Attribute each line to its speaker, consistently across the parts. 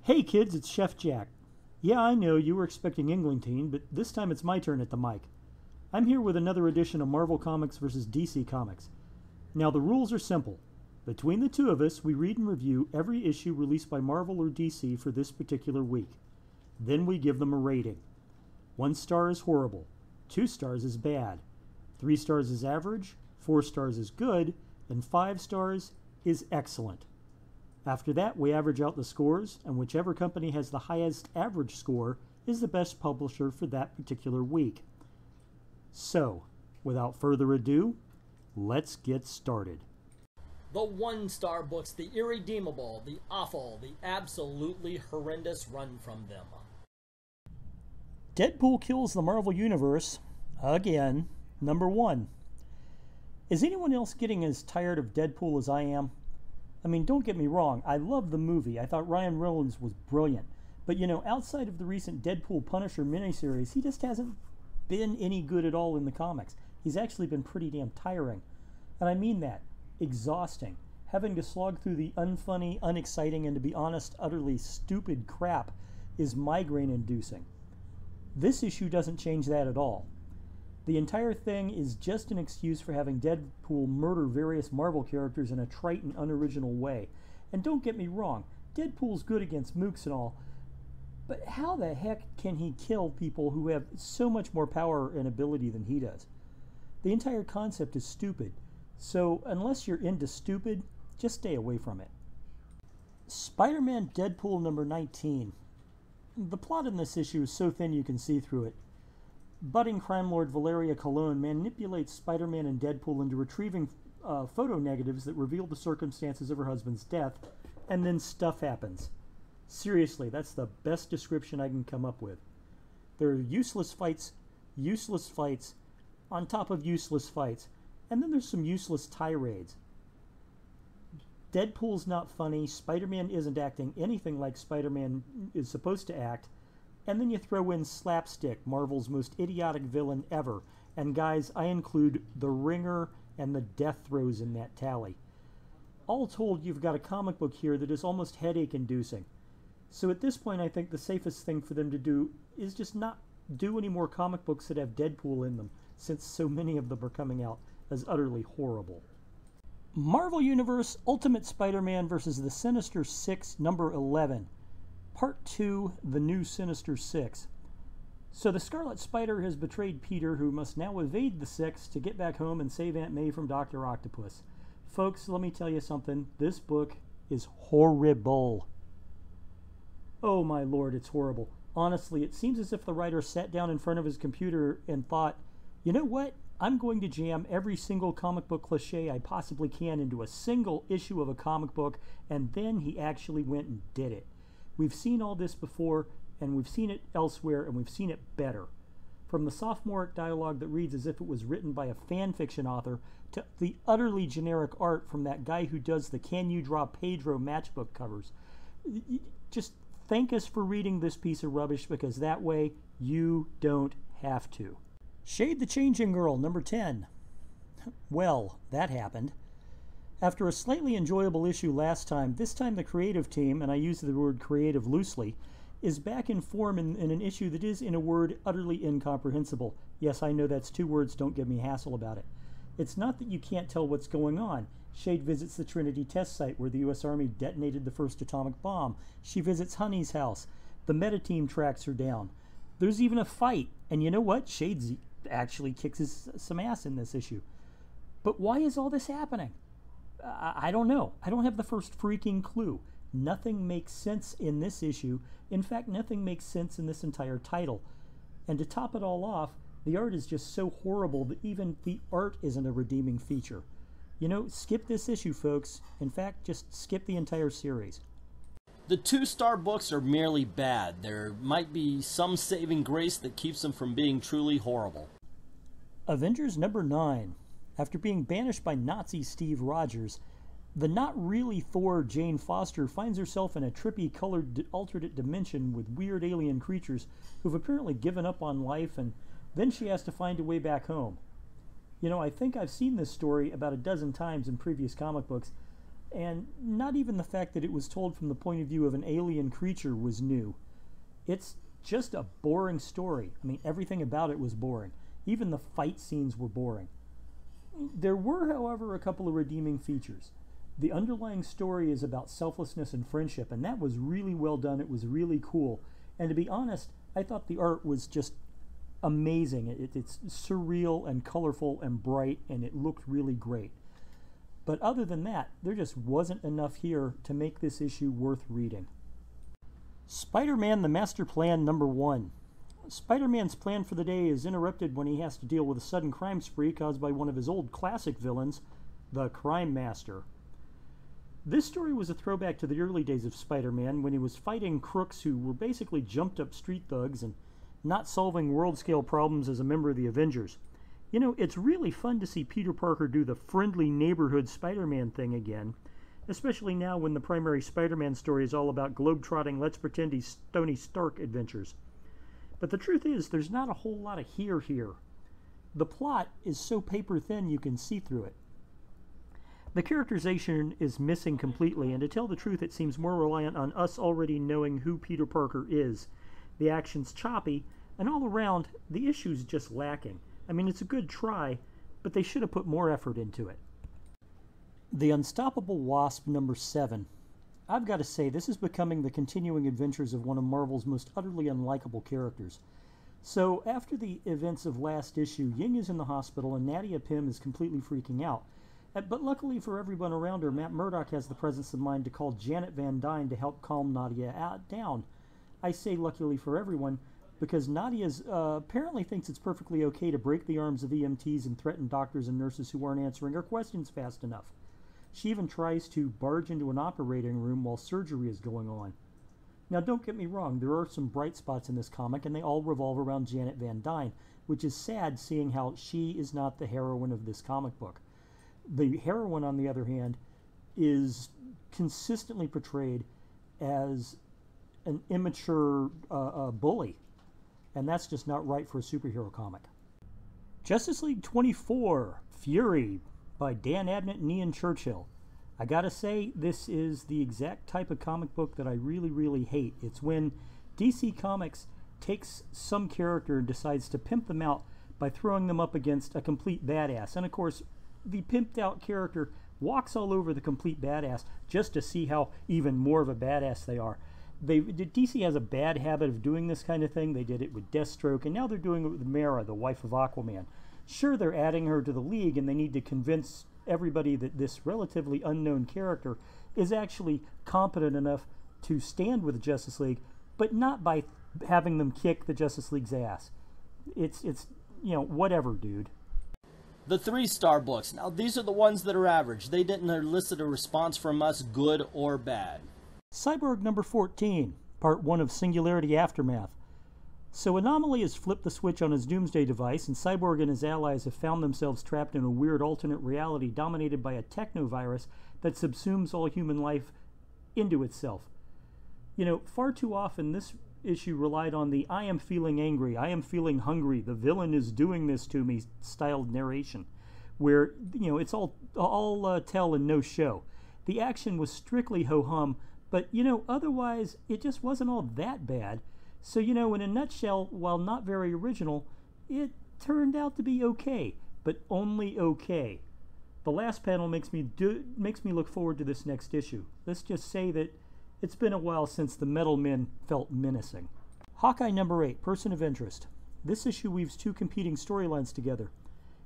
Speaker 1: Hey kids, it's Chef Jack. Yeah, I know you were expecting Englington, but this time it's my turn at the mic. I'm here with another edition of Marvel Comics vs. DC Comics. Now, the rules are simple. Between the two of us, we read and review every issue released by Marvel or DC for this particular week. Then we give them a rating. 1 star is horrible, 2 stars is bad, 3 stars is average, 4 stars is good, and 5 stars is excellent. After that, we average out the scores, and whichever company has the highest average score is the best publisher for that particular week. So, without further ado, let's get started.
Speaker 2: The 1-star books, the irredeemable, the awful, the absolutely horrendous run from them.
Speaker 1: Deadpool kills the Marvel Universe, again, number 1. Is anyone else getting as tired of Deadpool as I am? I mean, don't get me wrong, I love the movie. I thought Ryan Reynolds was brilliant. But you know, outside of the recent Deadpool Punisher miniseries, he just hasn't been any good at all in the comics. He's actually been pretty damn tiring. And I mean that. Exhausting. Having to slog through the unfunny, unexciting, and to be honest, utterly stupid crap is migraine-inducing. This issue doesn't change that at all. The entire thing is just an excuse for having Deadpool murder various Marvel characters in a trite and unoriginal way. And don't get me wrong, Deadpool's good against mooks and all, but how the heck can he kill people who have so much more power and ability than he does? The entire concept is stupid, so unless you're into stupid, just stay away from it. Spider-Man Deadpool number 19. The plot in this issue is so thin you can see through it. Budding crime lord Valeria Colon manipulates Spider-Man and Deadpool into retrieving photo negatives that reveal the circumstances of her husband's death, and then stuff happens. Seriously, that's the best description I can come up with. There are useless fights, on top of useless fights, and then there's some useless tirades. Deadpool's not funny, Spider-Man isn't acting anything like Spider-Man is supposed to act, and then you throw in Slapstick, Marvel's most idiotic villain ever. And guys, I include the Ringer and the Death Throes in that tally. All told, you've got a comic book here that is almost headache-inducing. So at this point, I think the safest thing for them to do is just not do any more comic books that have Deadpool in them, since so many of them are coming out as utterly horrible. Marvel Universe Ultimate Spider-Man vs. the Sinister Six, number 11. Part 2, The New Sinister Six. So the Scarlet Spider has betrayed Peter, who must now evade the Six to get back home and save Aunt May from Dr. Octopus. Folks, let me tell you something. This book is horrible. Oh my lord, it's horrible. Honestly, it seems as if the writer sat down in front of his computer and thought, you know what? I'm going to jam every single comic book cliche I possibly can into a single issue of a comic book, and then he actually went and did it. We've seen all this before, and we've seen it elsewhere, and we've seen it better. From the sophomoric dialogue that reads as if it was written by a fan fiction author, to the utterly generic art from that guy who does the Can You Draw Pedro matchbook covers. Just thank us for reading this piece of rubbish, because that way you don't have to. Shade the Changing Girl, number 10. Well, that happened. After a slightly enjoyable issue last time, this time the creative team, and I use the word creative loosely, is back in form in an issue that is, in a word, utterly incomprehensible. Yes, I know that's 2 words, don't give me hassle about it. It's not that you can't tell what's going on. Shade visits the Trinity test site where the U.S. Army detonated the first atomic bomb. She visits Honey's house. The meta team tracks her down. There's even a fight, and you know what? Shade actually kicks some ass in this issue. But why is all this happening? I don't know. I don't have the first freaking clue. Nothing makes sense in this issue. In fact, nothing makes sense in this entire title. And to top it all off, the art is just so horrible that even the art isn't a redeeming feature. You know, skip this issue, folks. In fact, just skip the entire series.
Speaker 2: The 2-star books are merely bad. There might be some saving grace that keeps them from being truly horrible.
Speaker 1: Avengers number 9. After being banished by Nazi Steve Rogers, the not-really Thor Jane Foster finds herself in a trippy colored alternate dimension with weird alien creatures who've apparently given up on life, and then she has to find a way back home. You know, I think I've seen this story about a dozen times in previous comic books, And not even the fact that it was told from the point of view of an alien creature was new. It's just a boring story. I mean, everything about it was boring. Even the fight scenes were boring. There were, however, a couple of redeeming features. The underlying story is about selflessness and friendship, and that was really well done. It was really cool. And to be honest, I thought the art was just amazing. It's surreal and colorful and bright, and it looked really great. But other than that, there just wasn't enough here to make this issue worth reading. Spider-Man: The Master Plan #1. Spider-Man's plan for the day is interrupted when he has to deal with a sudden crime spree caused by one of his old classic villains, the Crime Master. This story was a throwback to the early days of Spider-Man when he was fighting crooks who were basically jumped-up street thugs and not solving world-scale problems as a member of the Avengers. You know, it's really fun to see Peter Parker do the friendly neighborhood Spider-Man thing again, especially now when the primary Spider-Man story is all about globe-trotting, let's pretend he's Tony Stark adventures. But the truth is, there's not a whole lot of here. The plot is so paper-thin you can see through it. The characterization is missing completely, and to tell the truth, it seems more reliant on us already knowing who Peter Parker is. The action's choppy, and all around, the issue's just lacking. I mean, it's a good try, but they should have put more effort into it. The Unstoppable Wasp #7. I've got to say, this is becoming the continuing adventures of one of Marvel's most utterly unlikable characters. So, after the events of last issue, Ying is in the hospital and Nadia Pym is completely freaking out. But luckily for everyone around her, Matt Murdock has the presence of mind to call Janet Van Dyne to help calm Nadia down. I say luckily for everyone, because Nadia apparently thinks it's perfectly okay to break the arms of EMTs and threaten doctors and nurses who aren't answering her questions fast enough. She even tries to barge into an operating room while surgery is going on. Now, don't get me wrong, there are some bright spots in this comic, and they all revolve around Janet Van Dyne, which is sad seeing how she is not the heroine of this comic book. The heroine, on the other hand, is consistently portrayed as an immature bully, and that's just not right for a superhero comic. Justice League 24, Fury, by Dan Abnett and Ian Churchill. I gotta say, this is the exact type of comic book that I really hate. It's when DC Comics takes some character and decides to pimp them out by throwing them up against a complete badass. And of course, the pimped out character walks all over the complete badass just to see how even more of a badass they are. DC has a bad habit of doing this kind of thing. They did it with Deathstroke, and now they're doing it with Mera, the wife of Aquaman. Sure, they're adding her to the League, and they need to convince everybody that this relatively unknown character is actually competent enough to stand with the Justice League, but not by having them kick the Justice League's ass. It's you know, whatever, dude.
Speaker 2: The 3-star books. Now, these are the ones that are average. They didn't elicit a response from us, good or bad.
Speaker 1: Cyborg #14, Part 1 of Singularity Aftermath. So Anomaly has flipped the switch on his Doomsday device, and Cyborg and his allies have found themselves trapped in a weird alternate reality dominated by a technovirus that subsumes all human life into itself. You know, far too often this issue relied on the "I am feeling angry, I am feeling hungry, the villain is doing this to me" styled narration, where, you know, it's all tell and no show. The action was strictly ho-hum, but, you know, otherwise it just wasn't all that bad. So, you know, in a nutshell, while not very original, it turned out to be okay, but only okay. The last panel makes me look forward to this next issue. Let's just say that it's been a while since the Metal Men felt menacing. Hawkeye #8, Person of Interest. This issue weaves two competing storylines together.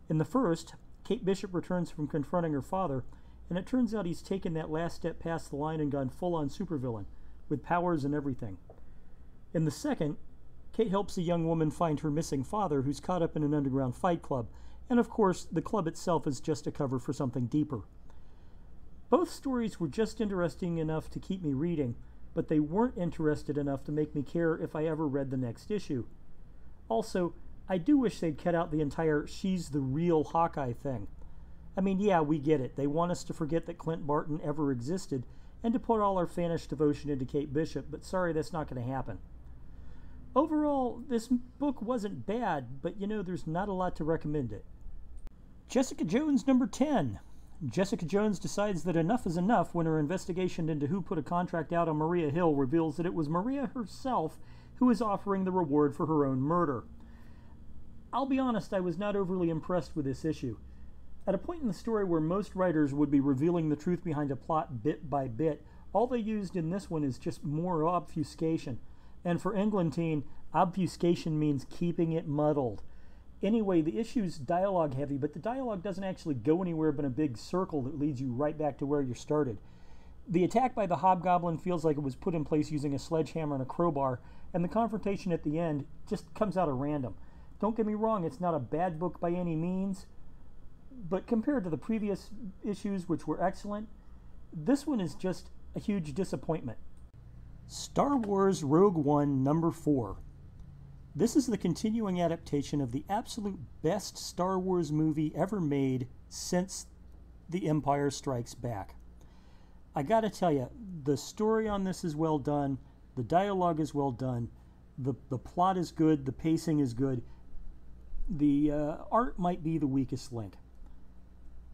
Speaker 1: In the first, Kate Bishop returns from confronting her father, and it turns out he's taken that last step past the line and gone full-on supervillain, with powers and everything. In the second, Kate helps a young woman find her missing father, who's caught up in an underground fight club, and of course, the club itself is just a cover for something deeper. Both stories were just interesting enough to keep me reading, but they weren't interested enough to make me care if I ever read the next issue. Also, I do wish they'd cut out the entire "she's the real Hawkeye" thing. I mean, yeah, we get it. They want us to forget that Clint Barton ever existed and to put all our fanish devotion into Kate Bishop, but sorry, that's not going to happen. Overall, this book wasn't bad, but you know, there's not a lot to recommend it. Jessica Jones #10. Jessica Jones decides that enough is enough when her investigation into who put a contract out on Maria Hill reveals that it was Maria herself who is offering the reward for her own murder. I'll be honest, I was not overly impressed with this issue. At a point in the story where most writers would be revealing the truth behind a plot bit by bit, all they used in this one is just more obfuscation. And for Englentine, obfuscation means keeping it muddled. Anyway, the issue's dialogue heavy, but the dialogue doesn't actually go anywhere but a big circle that leads you right back to where you started. The attack by the hobgoblin feels like it was put in place using a sledgehammer and a crowbar, and the confrontation at the end just comes out of random. Don't get me wrong, it's not a bad book by any means, but compared to the previous issues, which were excellent, this one is just a huge disappointment. Star Wars Rogue One number 4. This is the continuing adaptation of the absolute best Star Wars movie ever made since The Empire Strikes Back. I gotta tell you, the story on this is well done, the dialogue is well done, the plot is good, the pacing is good, the art might be the weakest link.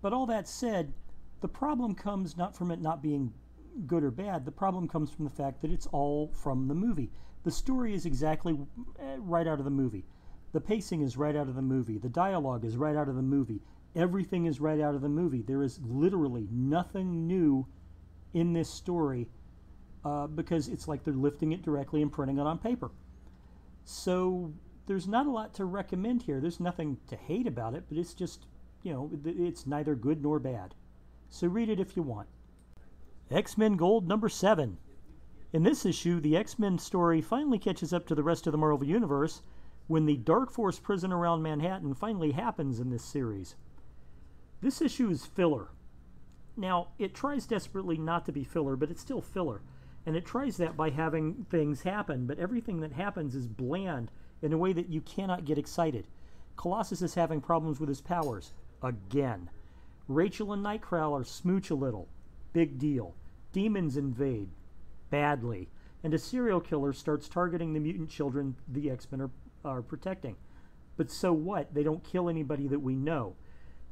Speaker 1: But all that said, the problem comes not from it not being good or bad, the problem comes from the fact that it's all from the movie. The story is exactly right out of the movie. The pacing is right out of the movie. The dialogue is right out of the movie. Everything is right out of the movie. There is literally nothing new in this story because it's like they're lifting it directly and printing it on paper. So there's not a lot to recommend here. There's nothing to hate about it, but it's just, you know, it's neither good nor bad. So read it if you want. X-Men Gold number 7. In this issue, the X-Men story finally catches up to the rest of the Marvel Universe when the Dark Force prison around Manhattan finally happens in this series. This issue is filler. Now, it tries desperately not to be filler, but it's still filler. And it tries that by having things happen, but everything that happens is bland in a way that you cannot get excited. Colossus is having problems with his powers. Again. Rachel and Nightcrawler smooch a little. Big deal. Demons invade. Badly. And a serial killer starts targeting the mutant children the X-Men are protecting. But so what? They don't kill anybody that we know.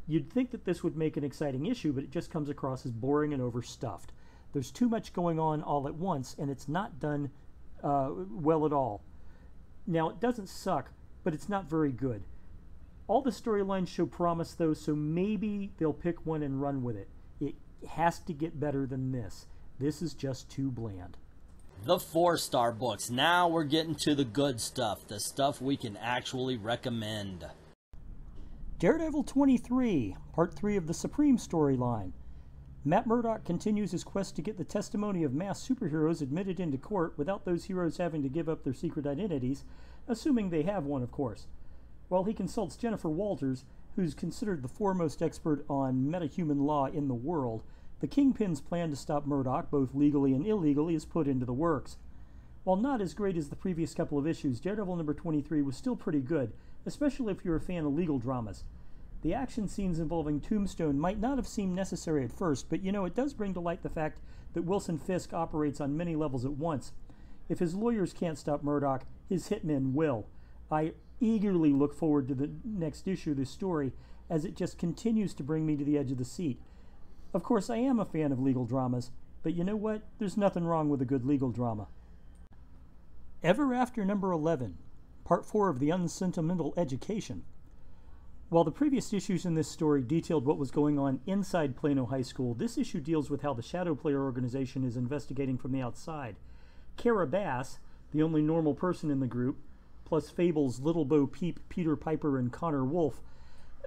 Speaker 1: You'd think that this would make an exciting issue, but it just comes across as boring and overstuffed. There's too much going on all at once, and it's not done well at all. Now, it doesn't suck, but it's not very good. All the storylines show promise, though, so maybe they'll pick one and run with it. It has to get better than this. This is just too bland.
Speaker 2: The 4-star books. Now we're getting to the good stuff, the stuff we can actually recommend.
Speaker 1: Daredevil 23, Part 3 of the Supreme storyline. Matt Murdock continues his quest to get the testimony of masked superheroes admitted into court without those heroes having to give up their secret identities, assuming they have one, of course. While he consults Jennifer Walters, who's considered the foremost expert on metahuman law in the world, the Kingpin's plan to stop Murdock, both legally and illegally, is put into the works. While not as great as the previous couple of issues, Daredevil number 23 was still pretty good, especially if you're a fan of legal dramas. The action scenes involving Tombstone might not have seemed necessary at first, but you know, it does bring to light the fact that Wilson Fisk operates on many levels at once. If his lawyers can't stop Murdock, his hitmen will. I eagerly look forward to the next issue of this story, as it just continues to bring me to the edge of the seat. Of course, I am a fan of legal dramas, but you know what? There's nothing wrong with a good legal drama. Ever After number 11, Part 4 of the Unsentimental Education. While the previous issues in this story detailed what was going on inside Plano High School, this issue deals with how the Shadow Player organization is investigating from the outside. Kara Bass, the only normal person in the group, plus Fable's Little Bo Peep, Peter Piper, and Connor Wolfe,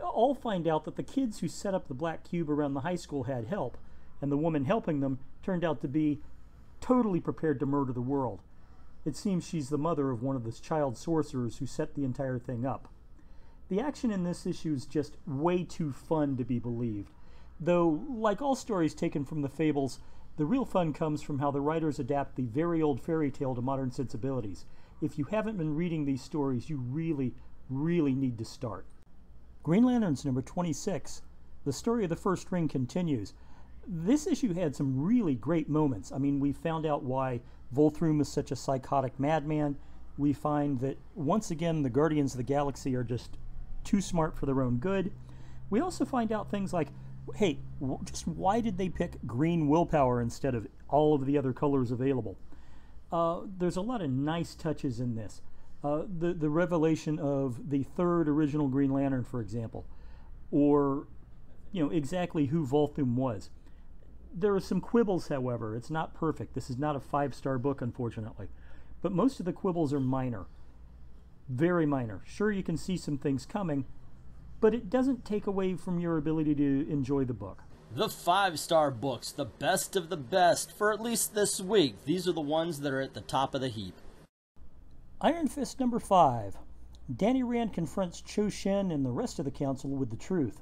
Speaker 1: all find out that the kids who set up the black cube around the high school had help, and the woman helping them turned out to be totally prepared to murder the world. It seems she's the mother of one of the child sorcerers who set the entire thing up. The action in this issue is just way too fun to be believed. Though, like all stories taken from the Fables, the real fun comes from how the writers adapt the very old fairy tale to modern sensibilities. If you haven't been reading these stories, you really, really need to start. Green Lanterns number 26. The story of the First Ring continues. This issue had some really great moments. I mean, we found out why Volthoom is such a psychotic madman. We find that, once again, the Guardians of the Galaxy are just too smart for their own good. We also find out things like Hey, just why did they pick green willpower instead of all of the other colors available? There's a lot of nice touches in this. The revelation of the third original Green Lantern, for example, or exactly who Volthoom was. There are some quibbles, however. It's not perfect. This is not a 5-star book, unfortunately. But most of the quibbles are minor. Very minor. Sure, you can see some things coming, but it doesn't take away from your ability to enjoy the book.
Speaker 2: The 5-star books, the best of the best, for at least this week. These are the ones that are at the top of the heap.
Speaker 1: Iron Fist number 5. Danny Rand confronts Cho Shen and the rest of the council with the truth.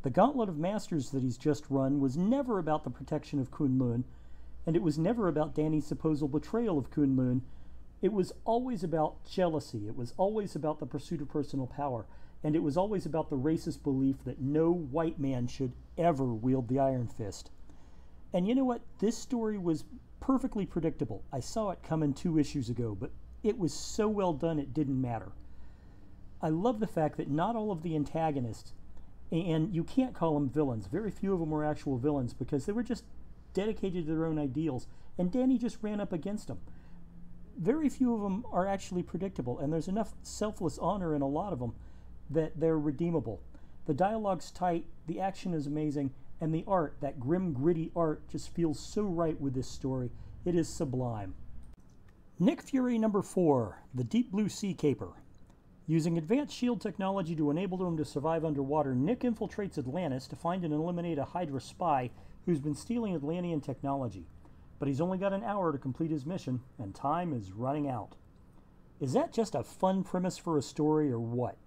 Speaker 1: The Gauntlet of Masters that he's just run was never about the protection of Kunlun, and it was never about Danny's supposed betrayal of Kunlun. It was always about jealousy. It was always about the pursuit of personal power. And it was always about the racist belief that no white man should ever wield the Iron Fist. And you know what? This story was perfectly predictable. I saw it coming 2 issues ago, but it was so well done it didn't matter. I love the fact that not all of the antagonists, and you can't call them villains, very few of them were actual villains because they were just dedicated to their own ideals, and Danny just ran up against them. Very few of them are actually predictable, and there's enough selfless honor in a lot of them that they're redeemable. The dialogue's tight, the action is amazing, and the art, that grim, gritty art, just feels so right with this story. It is sublime. Nick Fury number 4, The Deep Blue Sea Caper. Using advanced shield technology to enable him to survive underwater, Nick infiltrates Atlantis to find and eliminate a Hydra spy who's been stealing Atlantean technology. But he's only got an hour to complete his mission, and time is running out. Is that just a fun premise for a story, or what?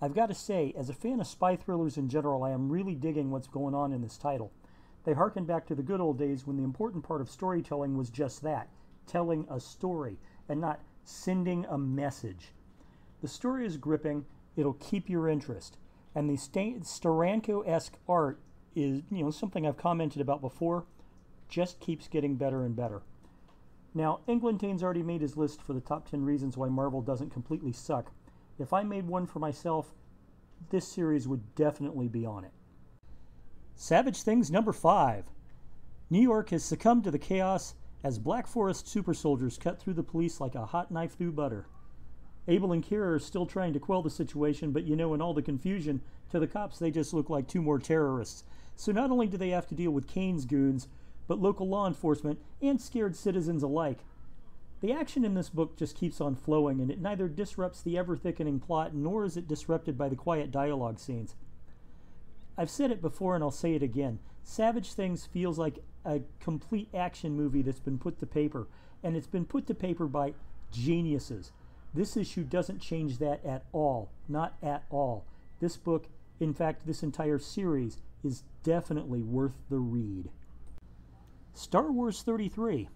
Speaker 1: I've got to say, as a fan of spy thrillers in general, I am really digging what's going on in this title. They harken back to the good old days when the important part of storytelling was just that, telling a story, and not sending a message. The story is gripping, it'll keep your interest, and the Steranko-esque art is, something I've commented about before, just keeps getting better and better. Now, Englantane's already made his list for the top 10 reasons why Marvel doesn't completely suck. If I made one for myself, this series would definitely be on it. Savage Things number 5. New York has succumbed to the chaos as Black Forest super soldiers cut through the police like a hot knife through butter. Abel and Kira are still trying to quell the situation, but in all the confusion, to the cops they just look like 2 more terrorists. So not only do they have to deal with Kane's goons, but local law enforcement and scared citizens alike. The action in this book just keeps on flowing, and it neither disrupts the ever-thickening plot, nor is it disrupted by the quiet dialogue scenes. I've said it before, and I'll say it again. Savage Things feels like a complete action movie that's been put to paper, and it's been put to paper by geniuses. This issue doesn't change that at all. Not at all. This book, in fact, this entire series, is definitely worth the read. Star Wars 33.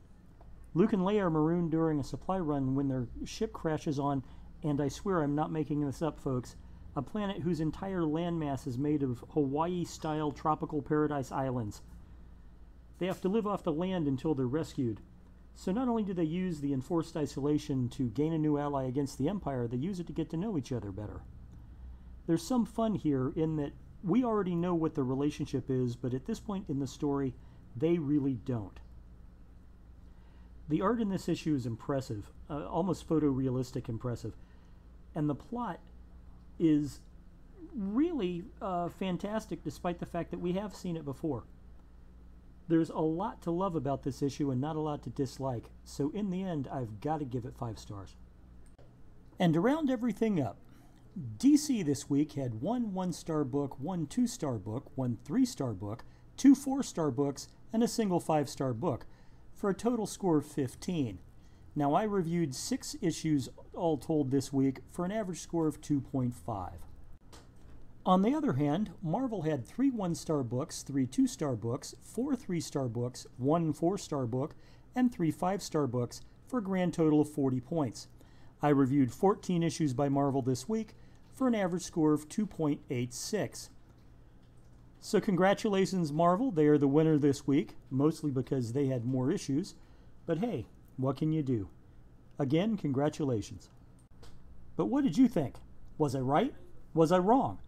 Speaker 1: Luke and Leia are marooned during a supply run when their ship crashes on, and I swear I'm not making this up, folks, a planet whose entire landmass is made of Hawaii-style tropical paradise islands. They have to live off the land until they're rescued. So not only do they use the enforced isolation to gain a new ally against the Empire, they use it to get to know each other better. There's some fun here in that we already know what the relationship is, but at this point in the story, they really don't. The art in this issue is impressive, almost photorealistic impressive, and the plot is really fantastic despite the fact that we have seen it before. There's a lot to love about this issue and not a lot to dislike, so in the end I've got to give it 5 stars. And to round everything up, DC this week had 1 1-star book, 1 2-star book, 1 3-star book, 2 4-star books, and a single 5-star book, for a total score of 15. Now, I reviewed 6 issues all told this week for an average score of 2.5. On the other hand, Marvel had 3 1-star books, 3 2-star books, 4 3-star books, 1 4-star book, and 3 5-star books for a grand total of 40 points. I reviewed 14 issues by Marvel this week for an average score of 2.86. So congratulations, Marvel. They are the winner this week, mostly because they had more issues. But hey, what can you do? Again, congratulations. But what did you think? Was I right? Was I wrong?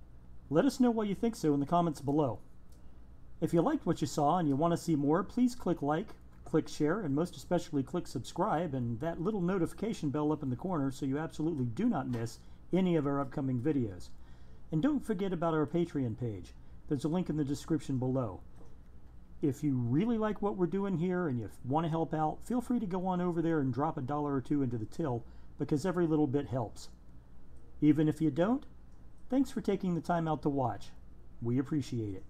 Speaker 1: Let us know why you think so in the comments below. If you liked what you saw and you want to see more, please click like, click share, and most especially click subscribe and that little notification bell up in the corner so you absolutely do not miss any of our upcoming videos. And don't forget about our Patreon page. There's a link in the description below. If you really like what we're doing here and you want to help out, feel free to go on over there and drop $1 or $2 into the till, because every little bit helps. Even if you don't, thanks for taking the time out to watch. We appreciate it.